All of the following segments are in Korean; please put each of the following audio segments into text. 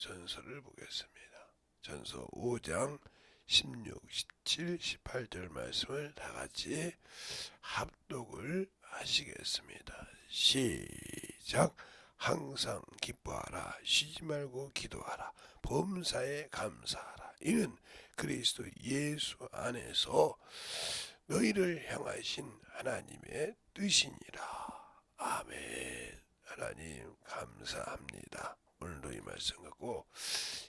전서를 보겠습니다. 전서 5장 16, 17, 18절 말씀을 다 같이 합독을 하시겠습니다. 시작. 항상 기뻐하라. 쉬지 말고 기도하라. 범사에 감사하라. 이는 그리스도 예수 안에서 너희를 향하신 하나님의 뜻이니라. 아멘. 하나님 감사합니다. 오늘도 이 말씀 갖고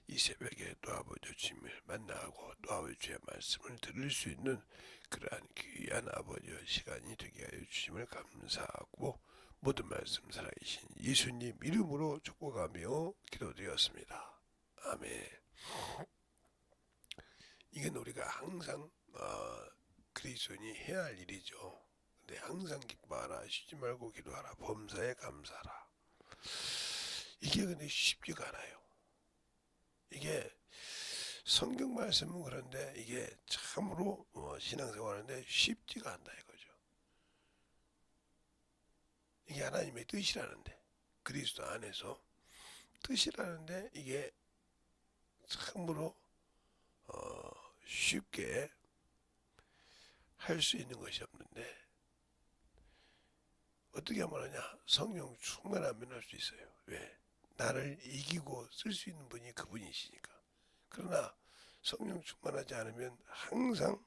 이 새벽에 또 아버지 주님을 만나고 또 아버지 주의 말씀을 들을 수 있는 그러한 귀한 아버지의 시간이 되게 하여 주심을 감사하고 모든 말씀 살아계신 예수님 이름으로 축복하며 기도드렸습니다. 아멘. 이건 우리가 항상 그리스도인이 해야 할 일이죠. 근데 항상 기뻐하라. 쉬지 말고 기도하라. 범사에 감사하라. 이게 근데 쉽지가 않아요. 이게 성경 말씀은 그런데 이게 참으로 신앙생활하는데 쉽지가 않다 이거죠. 이게 하나님의 뜻이라는데 그리스도 안에서 뜻이라는데 이게 참으로 쉽게 할 수 있는 것이 없는데 어떻게 말하냐? 성령 충만하면 할 수 있어요. 왜? 나를 이기고 쓸 수 있는 분이 그분이시니까. 그러나 성령 충만하지 않으면 항상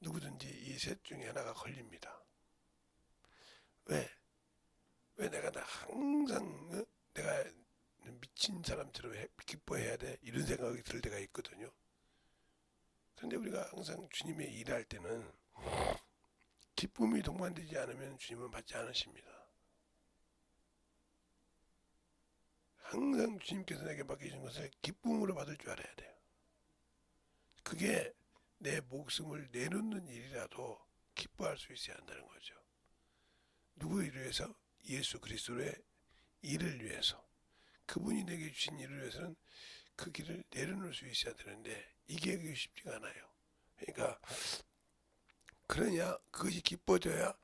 누구든지 이 셋 중에 하나가 걸립니다. 왜? 왜 내가 항상 내가 미친 사람처럼 기뻐해야 돼? 이런 생각이 들 때가 있거든요. 그런데 우리가 항상 주님의 일할 때는 기쁨이 동반되지 않으면 주님은 받지 않으십니다. 항상 주님께서 내게 맡기신 것을 기쁨으로 받을 줄 알아야 돼요. 그게 내 목숨을 내놓는 일이라도 기뻐할 수 있어야 한다는 거죠. 누구를 위해서? 예수 그리스도의 일을 위해서. 그분이 내게 주신 일을 위해서는 그 길을 내려놓을 수 있어야 되는데 이게 쉽지가 않아요. 그러니까 그러냐 그것이 기뻐져야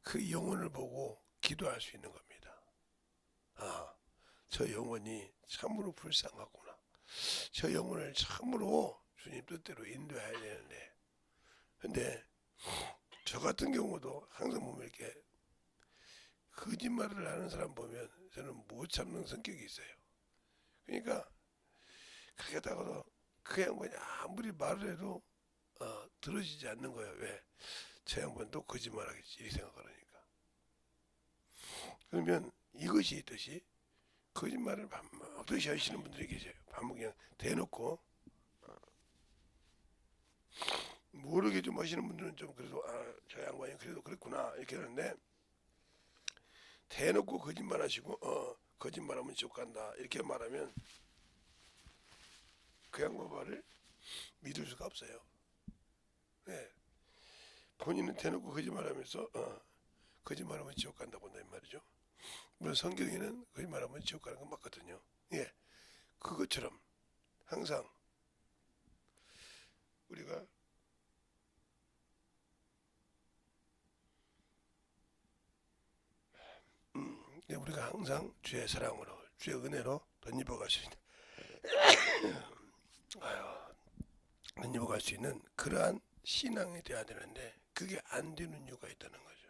그 영혼을 보고 기도할 수 있는 겁니다. 아, 저 영혼이 참으로 불쌍하구나. 저 영혼을 참으로 주님 뜻대로 인도해야 되는데 근데 저 같은 경우도 항상 보면 이렇게 거짓말을 하는 사람 보면 저는 못 참는 성격이 있어요. 그러니까 그게다가도 그 양반이 아무리 말을 해도 들어지지 않는 거예요. 왜? 저 양반도 거짓말하겠지 이 생각을 하니까. 그러면 이것이 있듯이 거짓말을 반복듯이 하시는 분들이 계세요. 반복 그냥 대놓고 모르게 좀 하시는 분들은 좀 그래도 저 양반이 그래도 그랬구나 이렇게 하는데 대놓고 거짓말하시고 거짓말하면 지옥 간다 이렇게 말하면 그 양반 말을 믿을 수가 없어요. 네. 본인은 대놓고 거짓말하면서 거짓말하면 지옥 간다고 한다 이 말이죠. 물론 성경에는 거짓말하면 지옥 가는 건 맞거든요. 예, 그것처럼 항상 우리가 우리가 항상 주의 사랑으로 주의 은혜로 덧입어갈 수 있는 덧입어갈 수 있는 그러한 신앙이 돼야 되는데 그게 안 되는 이유가 있다는 거죠.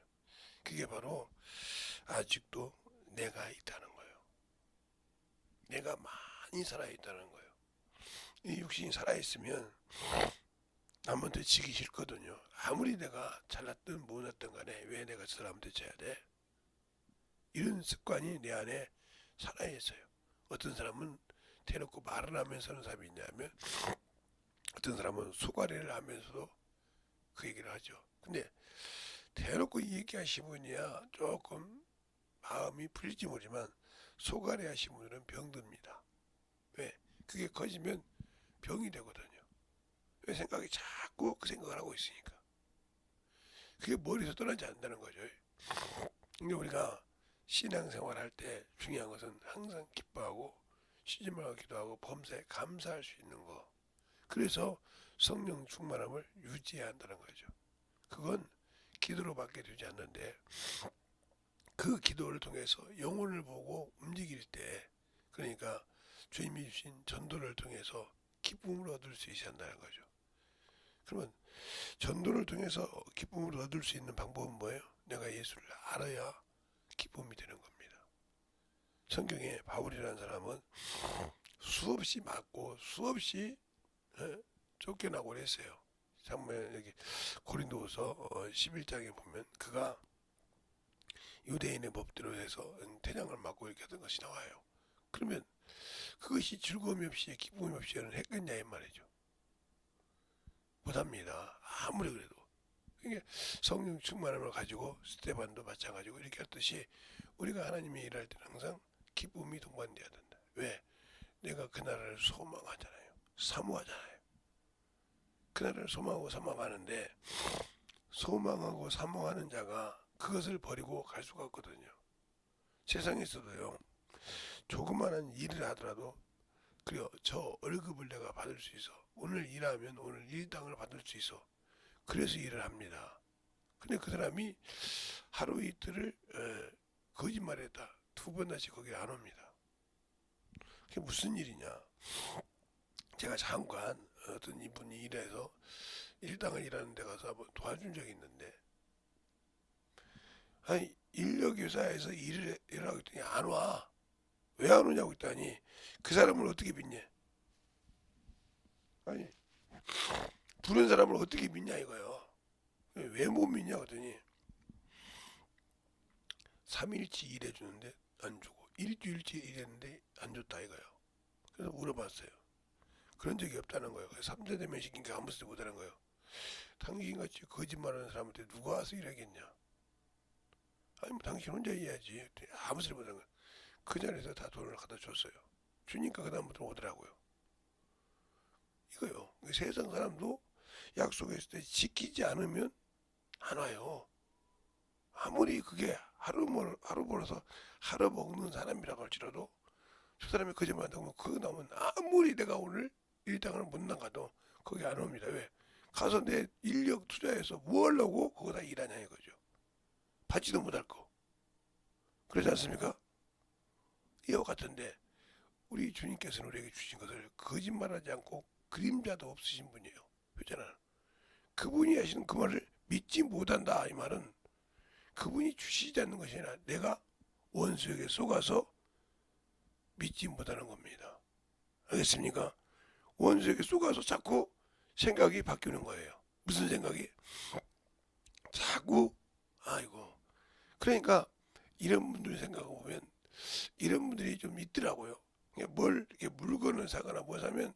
그게 바로 아직도 내가 있다는 거예요. 내가 많이 살아있다는 거예요. 이 육신이 살아있으면 남한테 지기 싫거든요. 아무리 내가 잘났든 못났든 간에 왜 내가 저 사람한테 져야 돼? 이런 습관이 내 안에 살아있어요. 어떤 사람은 대놓고 말을 하면서 하는 사람이 있냐면 어떤 사람은 소가리를 하면서도 그 얘기를 하죠. 근데 대놓고 얘기하시면야 조금 마음이 풀릴지 모르지만 소가리 하신 분들은 병듭니다. 왜? 그게 커지면 병이 되거든요. 왜? 생각이 자꾸 그 생각을 하고 있으니까. 그게 머리에서 떠나지 않는다는 거죠. 근데 우리가 신앙생활 할 때 중요한 것은 항상 기뻐하고 쉬지 말고 기도하고 범사에 감사할 수 있는 거. 그래서 성령 충만함을 유지해야 한다는 거죠. 그건 기도로 받게 되지 않는데 그 기도를 통해서 영혼을 보고 움직일 때 그러니까 주님이 주신 전도를 통해서 기쁨을 얻을 수 있어야 한다는 거죠. 그러면 전도를 통해서 기쁨을 얻을 수 있는 방법은 뭐예요? 내가 예수를 알아야 기쁨이 되는 겁니다. 성경에 바울이라는 사람은 수없이 맞고 수없이 쫓겨나고 그랬어요. 정말 여기 고린도후서 11장에 보면 그가 유대인의 법대로 해서 태장을 맞고 이렇게 하던 것이 나와요. 그러면 그것이 즐거움이 없이 기쁨이 없이 했겠냐 이 말이죠. 못합니다. 아무리 그래도. 이게 성령 충만함을 가지고 스테반도 마찬가지고 이렇게 했듯이 우리가 하나님의 일할 때는 항상 기쁨이 동반돼야 된다. 왜? 내가 그 나라를 소망하잖아요. 사모하잖아요. 그 나라를 소망하고 사모하는데 소망하고 사모하는 자가 그것을 버리고 갈 수가 없거든요. 세상에서도요. 조그마한 일을 하더라도 그래요. 저 월급을 내가 받을 수 있어. 오늘 일하면 오늘 일당을 받을 수 있어. 그래서 일을 합니다. 근데 그 사람이 하루 이틀을 거짓말했다. 두 번 다시 거기 안 옵니다. 그게 무슨 일이냐. 제가 잠깐 어떤 이분이 일해서 일당을 일하는 데 가서 한번 도와준 적이 있는데 아니 인력교사에서 일을 하고 있더니 안 와. 왜 안 오냐고 했더니 그 사람을 어떻게 믿냐. 아니 부른 사람을 어떻게 믿냐 이거요. 왜 못 믿냐 그랬더니 3일치 일해주는데 안 주고 일주일치 일했는데 안 줬다 이거요. 그래서 물어봤어요. 그런 적이 없다는 거예요. 3대 되면 시키니까 아무 소리 못하는 거예요. 당신같이 거짓말하는 사람한테 누가 와서 일하겠냐. 아니 뭐 당신 혼자 일해야지. 아무 소리 못하는 거예요. 그 자리에서 다 돈을 갖다 줬어요. 주니까 그 다음부터 오더라고요. 이거요. 세상 사람도 약속했을 때 지키지 않으면 안 와요. 아무리 그게 하루 벌어서 하루 먹는 사람이라고 할지라도 저 사람이 거짓말한다고 그거 나오면 아무리 내가 오늘 일당을 못 나가도 거기 안 옵니다. 왜? 가서 내 인력 투자해서 뭐 하려고 그거 다 일하냐 이거죠. 받지도 못할 거. 그러지 않습니까? 이와 같은데 우리 주님께서는 우리에게 주신 것을 거짓말하지 않고 그림자도 없으신 분이에요. 그렇잖아. 그분이 하시는 그 말을 믿지 못한다 이 말은 그분이 주시지 않는 것이 아니라 내가 원수에게 속아서 믿지 못하는 겁니다. 알겠습니까? 원수에게 속아서 자꾸 생각이 바뀌는 거예요. 무슨 생각이? 자꾸 아이고 그러니까 이런 분들 생각을 보면 이런 분들이 좀 있더라고요. 뭘 이렇게 물건을 사거나 뭐 사면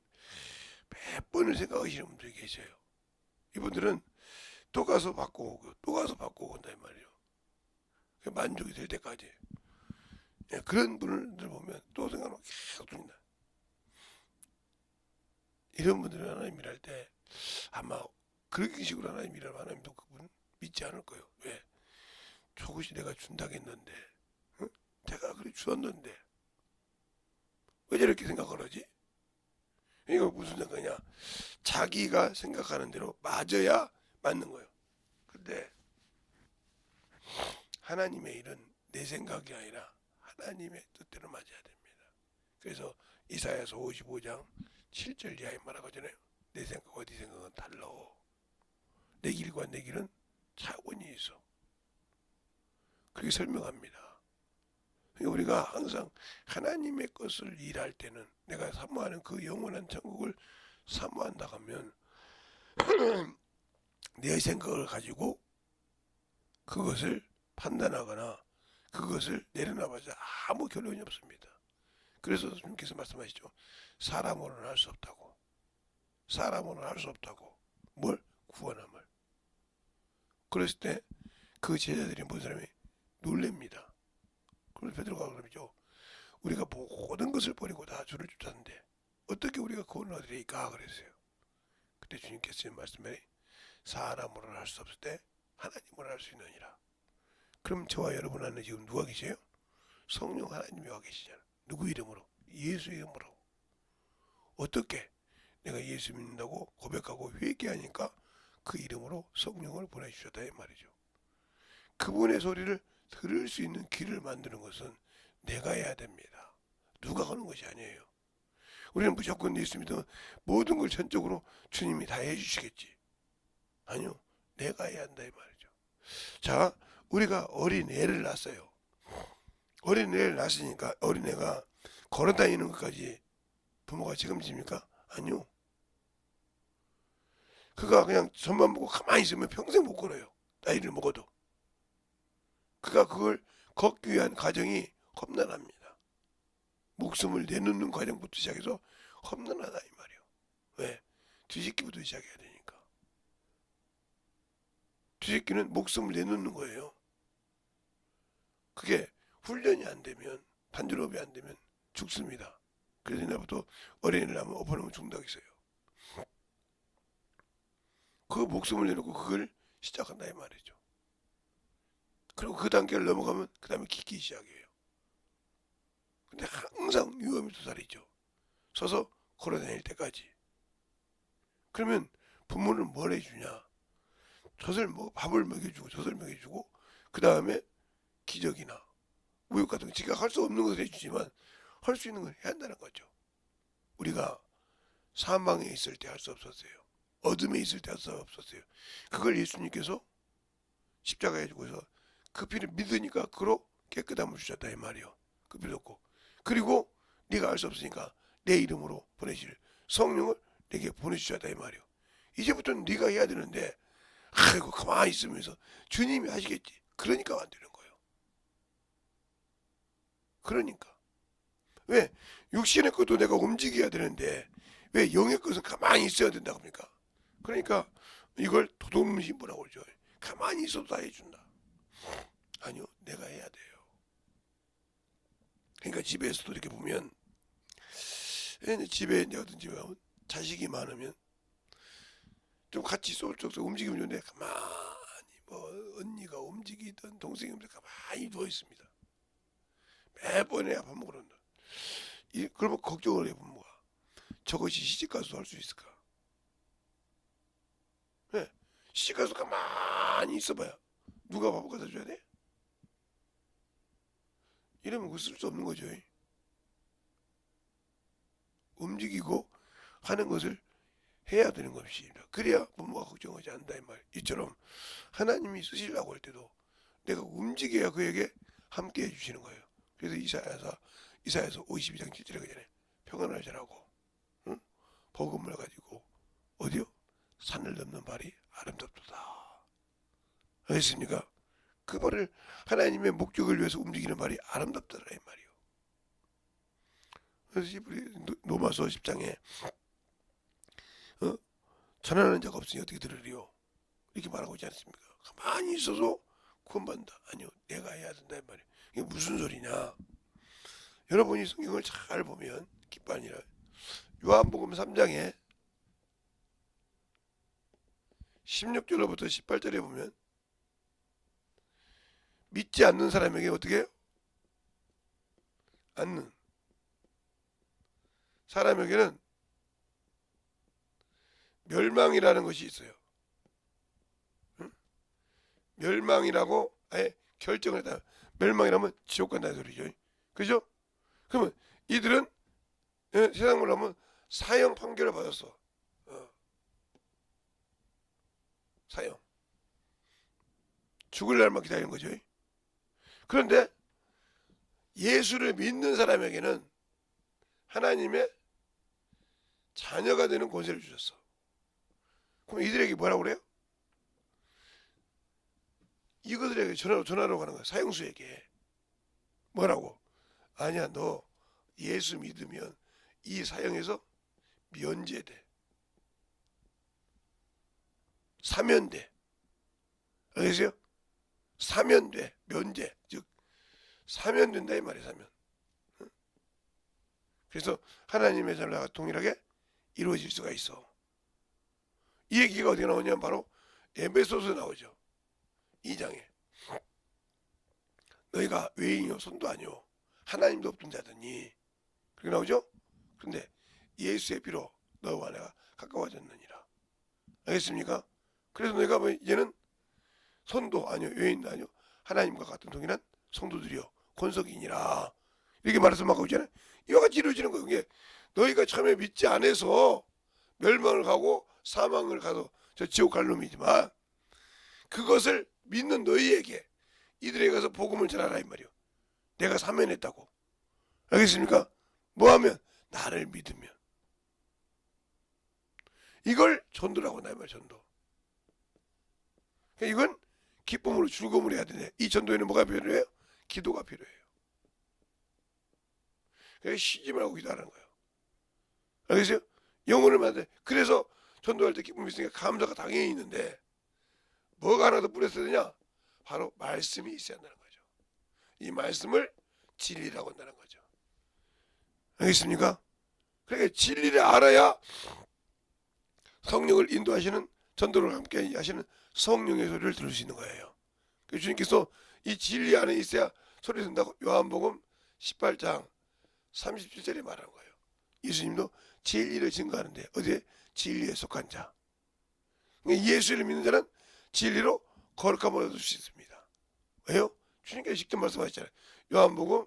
몇 번을 생각하시는 분들이 계셔요. 이분들은 또 가서 받고 오고 또 가서 받고 온다 이 말이에요. 만족이 될 때까지. 그런 분들 보면 또 생각하면 계속 줍니다. 이런 분들은 하나님 일할 때 아마 그런 식으로 하나님 일하면 하나님도 그분 믿지 않을 거예요. 왜? 조금씩 내가 준다겠는데 응? 내가 그래 주었는데 왜 저렇게 생각을 하지? 이거 무슨 생각이냐? 자기가 생각하는 대로 맞아야 맞는 거예요. 근데 하나님의 일은 내 생각이 아니라 하나님의 뜻대로 맞아야 됩니다. 그래서 이사야서 55장 7절 이하에 말하거든요. 내 생각과 네 생각은 달라. 내 길과 내 길은 차원이 있어. 그렇게 설명합니다. 그러니까 우리가 항상 하나님의 것을 일할 때는 내가 사모하는 그 영원한 천국을 사모한다 하면 내 생각을 가지고 그것을 판단하거나 그것을 내려놔봐야 아무 결론이 없습니다. 그래서 주님께서 말씀하시죠. 사람으로는 할 수 없다고. 사람으로는 할 수 없다고. 뭘? 구원함을. 그랬을 때 그 제자들이 본 사람이 놀랍니다. 그래서 베드로가 그러죠. 우리가 모든 것을 버리고 다 주를 쫓았는데 어떻게 우리가 구원을 얻으리까 그랬어요. 그때 주님께서 말씀해 사람으로는 할 수 없을 때 하나님으로 할 수 있느니라. 그럼 저와 여러분 안에 지금 누가 계세요? 성령 하나님이 와 계시잖아. 누구 이름으로? 예수 이름으로. 어떻게? 내가 예수 믿는다고 고백하고 회개하니까 그 이름으로 성령을 보내주셨다 이 말이죠. 그분의 소리를 들을 수 있는 귀를 만드는 것은 내가 해야 됩니다. 누가 하는 것이 아니에요. 우리는 무조건 예수 믿으면 모든 걸 전적으로 주님이 다 해주시겠지. 아니요. 내가 해야 한다 이 말이죠. 자, 우리가 어린애를 낳았어요. 어린애를 낳았으니까 어린애가 걸어다니는 것까지 부모가 책임집니까? 아니요. 그가 그냥 손만 보고 가만히 있으면 평생 못 걸어요. 나이를 먹어도. 그가 그걸 걷기 위한 과정이 험난합니다. 목숨을 내놓는 과정부터 시작해서 험난하다 이 말이에요. 왜? 뒤집기부터 시작해야 되니까. 뒤집기는 목숨을 내놓는 거예요. 그게 훈련이 안 되면, 단조롭이 안 되면 죽습니다. 그래서 옛날부터 어린이를 하면 엎어놓으면 죽는다고 했어요. 그 목숨을 내놓고 그걸 시작한다 이 말이죠. 그리고 그 단계를 넘어가면 그 다음에 깃기 시작해요. 근데 항상 위험이 도사리죠. 서서 걸어다닐 때까지. 그러면 부모는 뭘 해주냐? 밥을 먹여주고 젖을 먹여주고 그 다음에 기저귀나 우유 같은 거 지가 할 수 없는 것을 해주지만 할 수 있는 걸 해야 한다는 거죠. 우리가 사망에 있을 때 할 수 없었어요. 어둠에 있을 때 할 수 없었어요. 그걸 예수님께서 십자가에 주고서 그 피를 믿으니까 그로 깨끗함을 주셨다 이 말이요. 그 피를 얻고 그리고 네가 알 수 없으니까 내 이름으로 보내실 성령을 내게 보내주셨다 이 말이요. 이제부터는 네가 해야 되는데 아이고 가만히 있으면서 주님이 하시겠지. 그러니까 안 되는 거예요. 그러니까 왜 육신의 것도 내가 움직여야 되는데 왜 영의 것은 가만히 있어야 된다고 합니까? 그러니까 이걸 도둑문신부라고 그러죠. 가만히 있어도 다 해준다. 아니요, 내가 해야 돼요. 그러니까 집에서도 이렇게 보면 집에 어떤 집에 가면 자식이 많으면 좀 같이 쏠쏠 움직이면 좋은데 가만히 뭐 언니가 움직이든 동생이 움직이든 가만히 누워 있습니다. 매번에 밥 먹으러 온다. 그러면 걱정을 해 부모가 저것이 시집가서 할 수 있을까? 네. 시집가서 가만히 있어봐야 누가 밥을 갖다 줘야 돼? 이러면 쓸 수 없는 거죠. 움직이고 하는 것을 해야 되는 것입니다. 그래야 부모가 걱정하지 않는다 이 말. 이처럼 하나님이 쓰시려고 할 때도 내가 움직여야 그에게 함께 해주시는 거예요. 그래서 이사야서 52장 7절에 그잖아요. 평안을 잘하고 응? 복음을 가지고 어디요? 산을 넘는 발이 아름답도다. 알겠습니까? 그 발을 하나님의 목적을 위해서 움직이는 발이 아름답더라 이 말이요. 그래서 로마서 10장에 전하는 자가 없으니 어떻게 들으리요? 이렇게 말하고 있지 않습니까? 가만히 있어서 구원받는다. 아니요, 내가 해야 된다 이 말이에요. 이게 무슨 소리냐? 여러분이 성경을 잘 보면 기뻐하니라. 요한복음 3장에 16절로부터 18절에 보면 믿지 않는 사람에게 어떻게 해요? 않는 사람에게는 멸망이라는 것이 있어요. 응? 멸망이라고 아예 결정을 했다. 멸망이라면 지옥 간다는 소리죠. 그죠? 그러면 이들은 세상으로 하면 사형 판결을 받았어. 사형. 죽을 날만 기다리는 거죠. 그런데 예수를 믿는 사람에게는 하나님의 자녀가 되는 권세를 주셨어. 그럼 이들에게 뭐라고 그래요? 이것들에게 전하러 가는 거야. 사형수에게. 뭐라고? 아니야, 너 예수 믿으면 이 사형에서 면제돼. 사면돼. 알겠어요? 사면돼. 면제. 즉 사면된다 이 말이야. 사면. 그래서 하나님의 자녀가 동일하게 이루어질 수가 있어. 이 얘기가 어디에 나오냐면 바로 에베소서에 나오죠. 2장에 너희가 외인이요 손도 아니요 하나님도 없던 자더니 그렇게 나오죠. 그런데 예수의 피로 너와 내가 가까워졌느니라. 알겠습니까? 그래서 너희가 뭐 이제는 손도 아니요 외인도 아니요 하나님과 같은 동일한 성도들이요 권속이니라. 이렇게 말해서 막 오잖아요. 이와 같이 이루어지는 거예요. 이게 너희가 처음에 믿지 않아서 멸망을 가고 사망을 가서 저 지옥 갈 놈이지만 그것을 믿는 너희에게 이들에게 가서 복음을 전하라 이 말이요. 내가 사면했다고. 알겠습니까? 뭐하면? 나를 믿으면. 이걸 전도라고 한다 이 말이야. 전도. 이건 기쁨으로 즐거움으로 해야 되네. 이 전도에는 뭐가 필요해요? 기도가 필요해요. 그래서 쉬지 말고 기도하는 거예요. 알겠어요? 영혼을 만들. 그래서 전도할 때 기쁨이 있으니까 감사가 당연히 있는데 뭐가 하나 더 뿌렸어야 되냐? 바로 말씀이 있어야 한다는 거죠. 이 말씀을 진리라고 한다는 거죠. 알겠습니까? 그러니까 진리를 알아야 성령을 인도하시는 전도를 함께 하시는 성령의 소리를 들을 수 있는 거예요. 주님께서 이 진리 안에 있어야 소리 듣는다고 요한복음 18장 37절에 말하는 거예요. 예수님도 진리를 증거하는데 어디에? 진리에 속한 자. 예수를 믿는 자는 진리로 거룩함을 얻을 수 있습니다. 왜요? 주님께서 직접 말씀하셨잖아요. 요한복음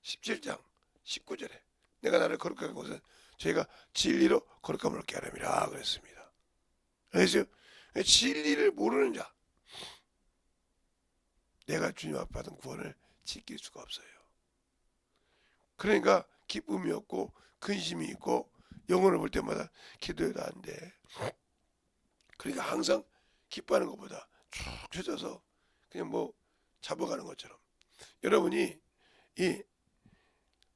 17장 19절에 내가 나를 거룩하게 한 것은 저희가 진리로 거룩함을 얻게 하렵니다. 그랬습니다. 그래서 진리를 모르는 자, 내가 주님 앞에 받은 구원을 지킬 수가 없어요. 그러니까 기쁨이 없고 근심이 있고 영혼을 볼 때마다 기도해도 안 돼. 그러니까 항상 기뻐하는 것보다 쭉 펴져서 그냥 뭐 잡아가는 것처럼. 여러분이 이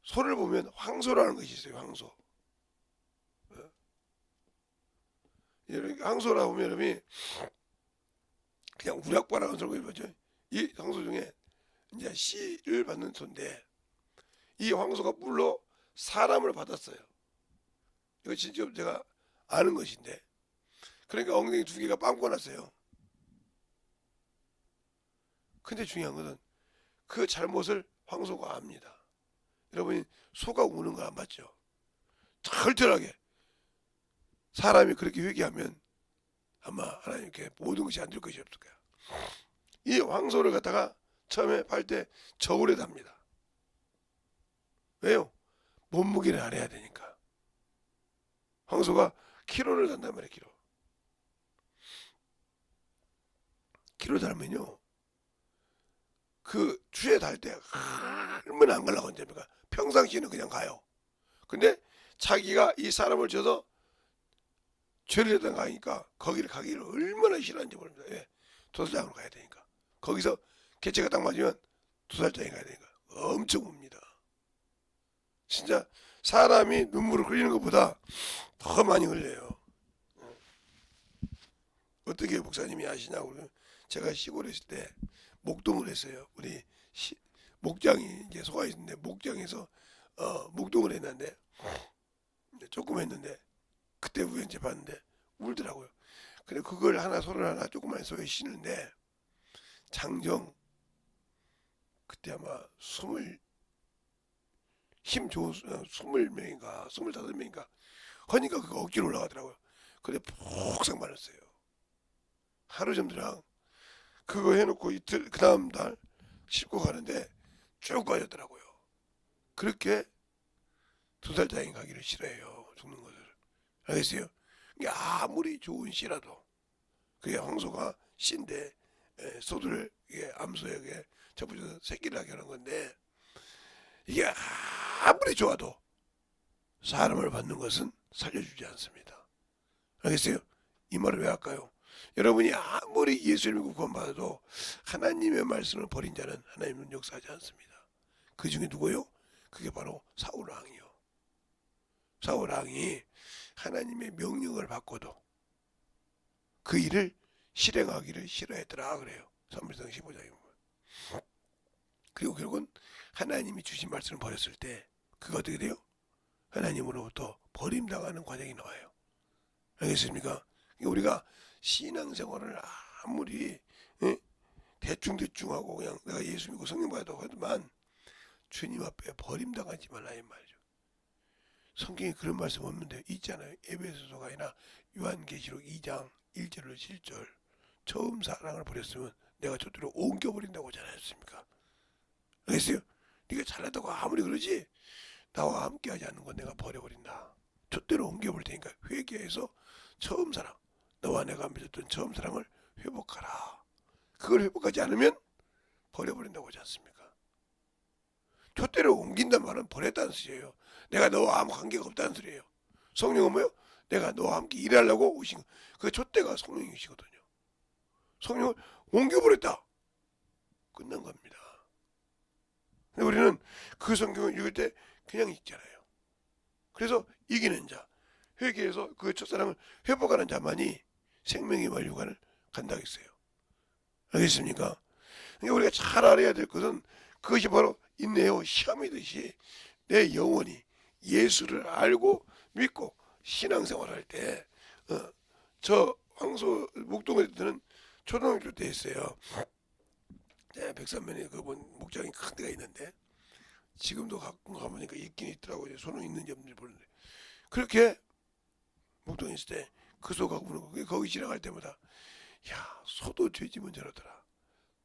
소를 보면 황소라는 것이 있어요. 황소. 황소라 보면 여러분이 그냥 우락바라는 소리가 뭐죠? 이 황소 중에 이제 씨를 받는 소인데 이 황소가 물로 사람을 받았어요. 이거 진짜 제가 아는 것인데 그러니까 엉덩이 두 개가 빵꾸 났어요. 근데 중요한 것은 그 잘못을 황소가 압니다. 여러분이 소가 우는 거 안 봤죠? 절절하게 사람이 그렇게 회개하면 아마 하나님께 모든 것이 안 될 것이 없을 거야. 이 황소를 갖다가 처음에 팔 때 저울에 답니다. 왜요? 몸무게를 알아야 되니까. 황소가 키로를 단단 말이에요. 키로 달면요 그 주에 달 때 얼마나 안 가려고 한답니까? 평상시에는 그냥 가요. 근데 자기가 이 사람을 쳐서 죄를 했던 가니까 거기를 가기를 얼마나 싫어하는지 모릅니다. 예. 도살장으로 가야 되니까. 거기서 개체가 딱 맞으면 도살장에 가야 되니까 엄청 웁니다. 진짜 사람이 눈물을 흘리는 것보다 더 많이 흘려요. 어떻게 목사님이 아시냐고. 제가 시골에 있을 때 목동을 했어요. 우리 목장이 이제 소가 있는데 목장에서 목동을 했는데 조금 했는데 그때 우연히 봤는데 울더라고요. 근데 그걸 하나 소를 하나 조그만 소에 쉬는데 장정 그때 아마 힘 좋은 20명인가 25명인가 하니까 그거 억지로 올라가더라고요. 근데 폭삭 말랐어요. 하루 정도랑 그거 해놓고 이틀 그 다음 날 싣고 가는데 쭉 가졌더라고요. 그렇게 도살장에 가기를 싫어해요. 죽는 것을. 알겠어요? 이게 아무리 좋은 씨라도 그게 황소가 씨인데 소들을 이게 암소에게 접어줘서 새끼를 하게 하는 건데 이게 아무리 좋아도 사람을 받는 것은 살려주지 않습니다. 알겠어요? 이 말을 왜 할까요? 여러분이 아무리 예수를 믿고 구원받아도 하나님의 말씀을 버린 자는 하나님은 역사하지 않습니다. 그 중에 누구요? 그게 바로 사울왕이요. 사울왕이 하나님의 명령을 받고도 그 일을 실행하기를 싫어했더라 그래요. 사무엘상 15장에 보면. 그리고 결국은 하나님이 주신 말씀을 버렸을 때 그가 어떻게 돼요? 하나님으로부터 버림당하는 과정이 나와요. 알겠습니까? 우리가 신앙생활을 아무리 대충하고 그냥 내가 예수 믿고 성령 받아도 하지만 주님 앞에 버림당하지 말라 이 말이죠. 성경에 그런 말씀 없는데 있잖아요. 에베소서가 아니라 요한계시록 2장 1절로 7절 처음 사랑을 버렸으면 내가 저대로 옮겨버린다고 하지 않았습니까? 알겠어요? 네가 잘났다고 아무리 그러지 나와 함께하지 않는 건 내가 버려버린다. 촛대로 옮겨볼 테니까 회개해서 처음 사랑, 너와 내가 맺었던 처음 사랑을 회복하라. 그걸 회복하지 않으면 버려버린다고 하지 않습니까? 촛대로 옮긴단 말은 버렸다는 뜻이에요. 내가 너와 아무 관계가 없다는 소리예요. 성령은 뭐요? 내가 너와 함께 일하려고 오신 거. 그 촛대가 성령이시거든요. 성령을 옮겨버렸다. 끝난 겁니다. 근데 우리는 그 성경을 읽을 때 그냥 읽잖아요. 그래서 이기는 자, 회개해서 그 첫사랑을 회복하는 자만이 생명의 만류관을 간다고 했어요. 알겠습니까? 그러니까 우리가 잘 알아야 될 것은 그것이 바로 인내요 시험이듯이 내 영혼이 예수를 알고 믿고 신앙생활할 때, 저 황소 목동에서는 초등학교 때 했어요. 네, 백산면에 그분 목장이 큰 데가 있는데 지금도 가끔 가보니까 있긴 있더라고요. 손은 있는지 없는지 모르는데 그렇게 목동에 있을 때 그 소가 우는 거 거기 지나갈 때마다 야 소도 죄지면 저러더라.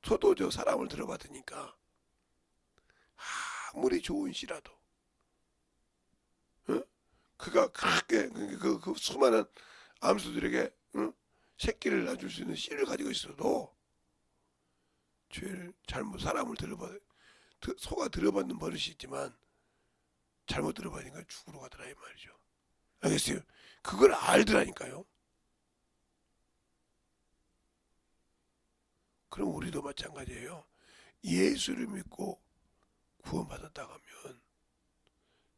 소도 저 사람을 들어받으니까 아무리 좋은 씨라도 그가 그렇게 그 수많은 암수들에게 새끼를 낳아줄 수 있는 씨를 가지고 있어도 죄를 잘못 사람을 소가 들어받는 버릇이 있지만 잘못 들어받으니까 죽으러 가더라 이 말이죠. 알겠어요? 그걸 알더라니까요. 그럼 우리도 마찬가지예요. 예수를 믿고 구원받았다고 하면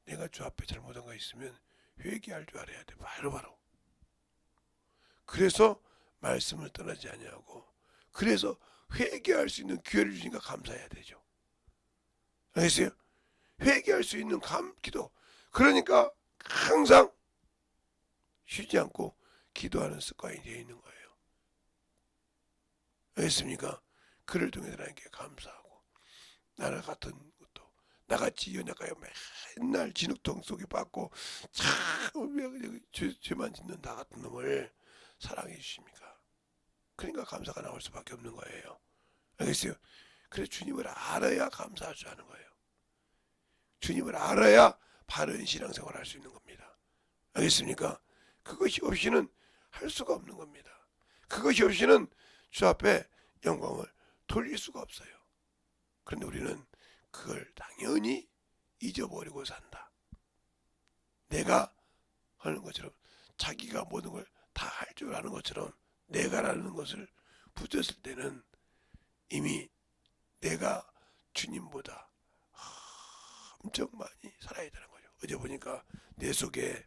내가 주 앞에 잘못한 거 있으면 회개할 줄 알아야 돼. 바로. 그래서 말씀을 떠나지 아니하고 그래서 회개할 수 있는 기회를 주니까 감사해야 되죠. 알겠어요? 회개할 수 있는 기도. 그러니까 항상 쉬지 않고 기도하는 습관이 되어 있는 거예요. 알겠습니까? 그를 통해 하나님께 감사하고 나를 같은 것도 나같이 연약하여 맨날 진흙통 속에 빠고 참 죄만 짓는 나 같은 놈을 사랑해 주십니까? 그러니까 감사가 나올 수밖에 없는 거예요. 알겠어요? 그래서 주님을 알아야 감사할 줄 아는 거예요. 주님을 알아야 바른 신앙생활을 할 수 있는 겁니다. 알겠습니까? 그것이 없이는 할 수가 없는 겁니다. 그것이 없이는 주 앞에 영광을 돌릴 수가 없어요. 그런데 우리는 그걸 당연히 잊어버리고 산다. 내가 하는 것처럼 자기가 모든 걸 다 할 줄 아는 것처럼 내가라는 것을 붙였을 때는 이미 내가 주님보다 엄청 많이 살아야 되는 거죠. 어제 보니까 내 속에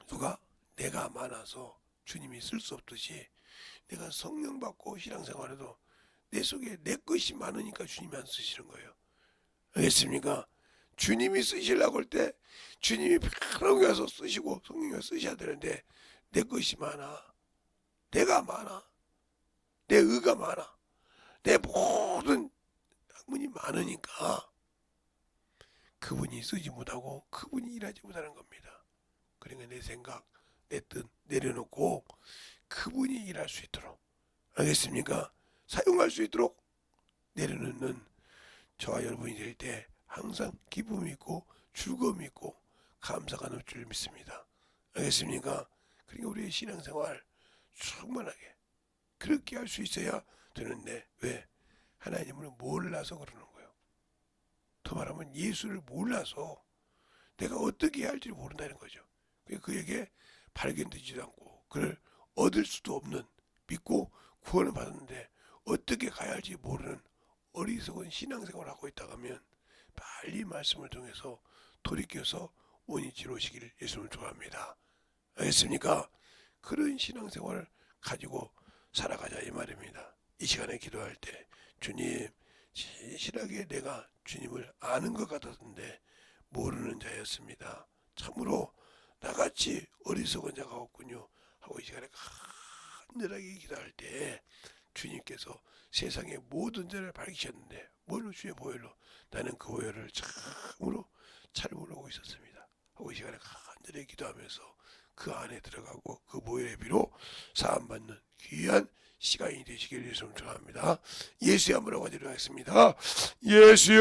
누가 내가 많아서 주님이 쓸 수 없듯이 내가 성령 받고 신앙생활해도 내 속에 내 것이 많으니까 주님이 안 쓰시는 거예요. 알겠습니까? 주님이 쓰시려고 할 때 주님이 편하게 와서 쓰시고 성령이 와서 쓰셔야 되는데 내 것이 많아. 내가 많아. 내 의가 많아. 내 모든 학문이 많으니까 그분이 쓰지 못하고 그분이 일하지 못하는 겁니다. 그러니까 내 생각, 내 뜻 내려놓고 그분이 일할 수 있도록 알겠습니까? 사용할 수 있도록 내려놓는 저와 여러분이 될 때 항상 기쁨이 있고 즐거움이 있고 감사가 넘칠 줄 믿습니다. 알겠습니까? 그러니까 우리의 신앙생활 충만하게 그렇게 할 수 있어야 되는데 왜? 하나님을 몰라서 그러는 거예요. 더 말하면 예수를 몰라서 내가 어떻게 해야 할지 모른다는 거죠. 그에게 발견되지도 않고 그를 얻을 수도 없는 믿고 구원을 받았는데 어떻게 가야 할지 모르는 어리석은 신앙생활을 하고 있다고 하면 빨리 말씀을 통해서 돌이켜서 원인치로 오시기를 예수님을 좋아합니다. 알겠습니까? 그런 신앙생활을 가지고 살아가자 이 말입니다. 이 시간에 기도할 때 주님 진실하게 내가 주님을 아는 것 같았는데 모르는 자였습니다. 참으로 나같이 어리석은 자가 없군요 하고 이 시간에 간절하게 기도할 때 주님께서 세상의 모든 죄를 밝히셨는데 뭘로 주의 보혈로 나는 그 보혈을 참으로 잘 모르고 있었습니다 하고 이 시간에 간절히 기도하면서 그 안에 들어가고 그 보혈의 피로 사함받는 귀한 시간이 되시길 예수님 축원합니다. 예수의 한번 하고 드리도록 하겠습니다. 예수여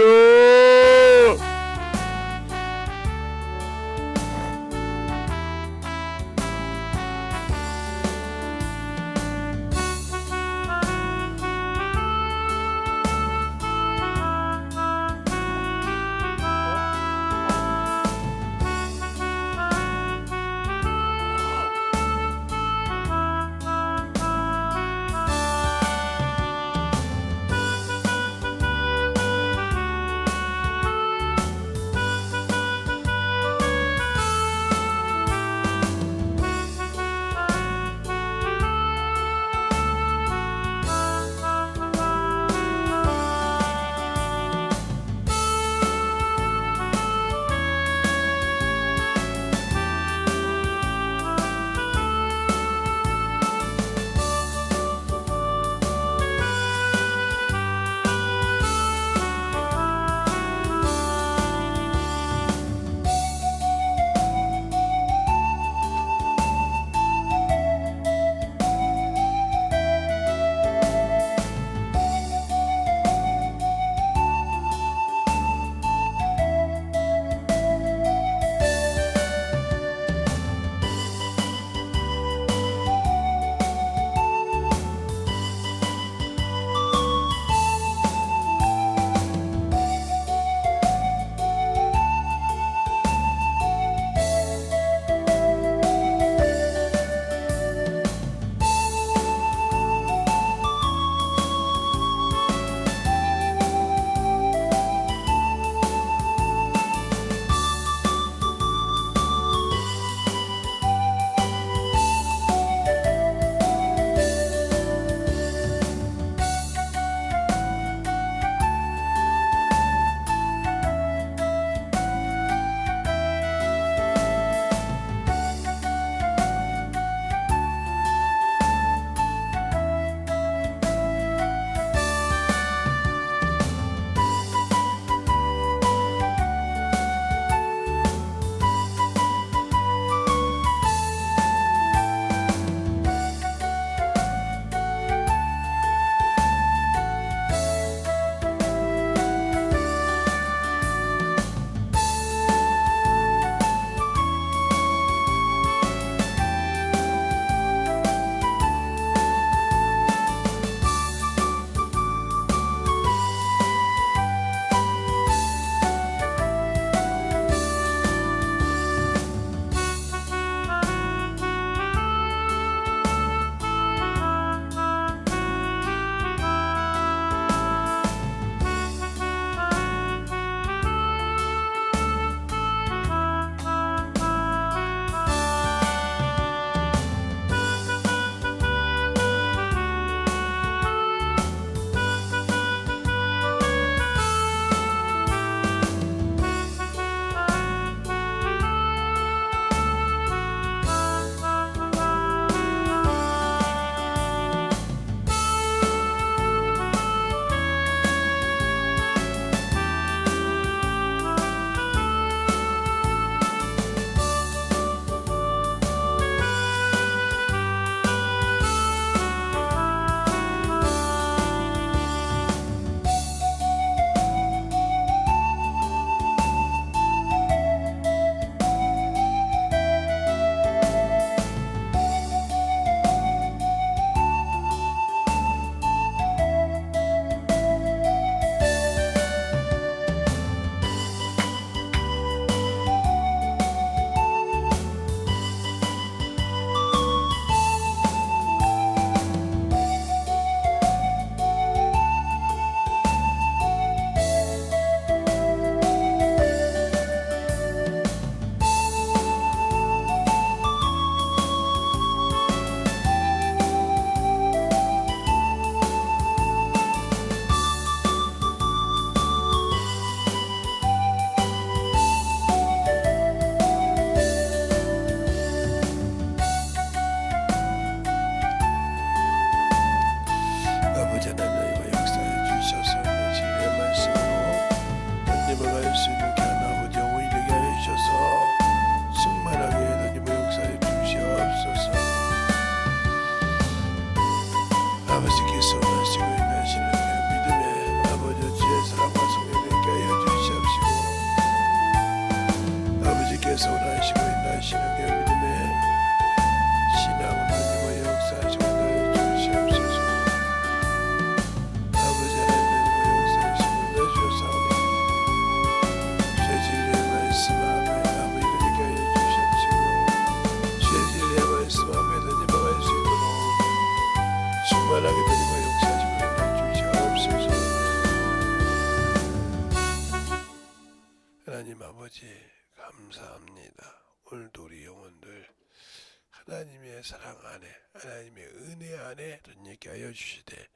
하나님의 사랑 안에, 하나님의 은혜 안에 있게 하여 주시되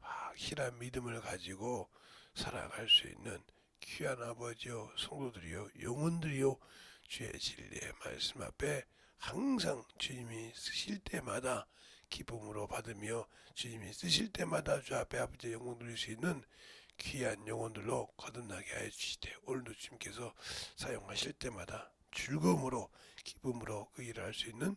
확실한 믿음을 가지고 살아갈 수 있는 귀한 아버지요, 성도들이요, 영혼들이요, 주의 진리의 말씀 앞에 항상 주님이 쓰실 때마다 기쁨으로 받으며 주님이 쓰실 때마다 주 앞에 아버지의 영광 돌릴 수 있는 귀한 영혼들로 거듭나게 하여 주시되, 오늘도 주님께서 사용하실 때마다 즐거움으로 기쁨으로 그 일을 할 수 있는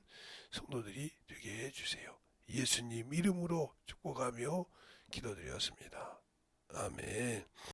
성도들이 되게 해주세요. 예수님 이름으로 축복하며 기도드렸습니다. 아멘.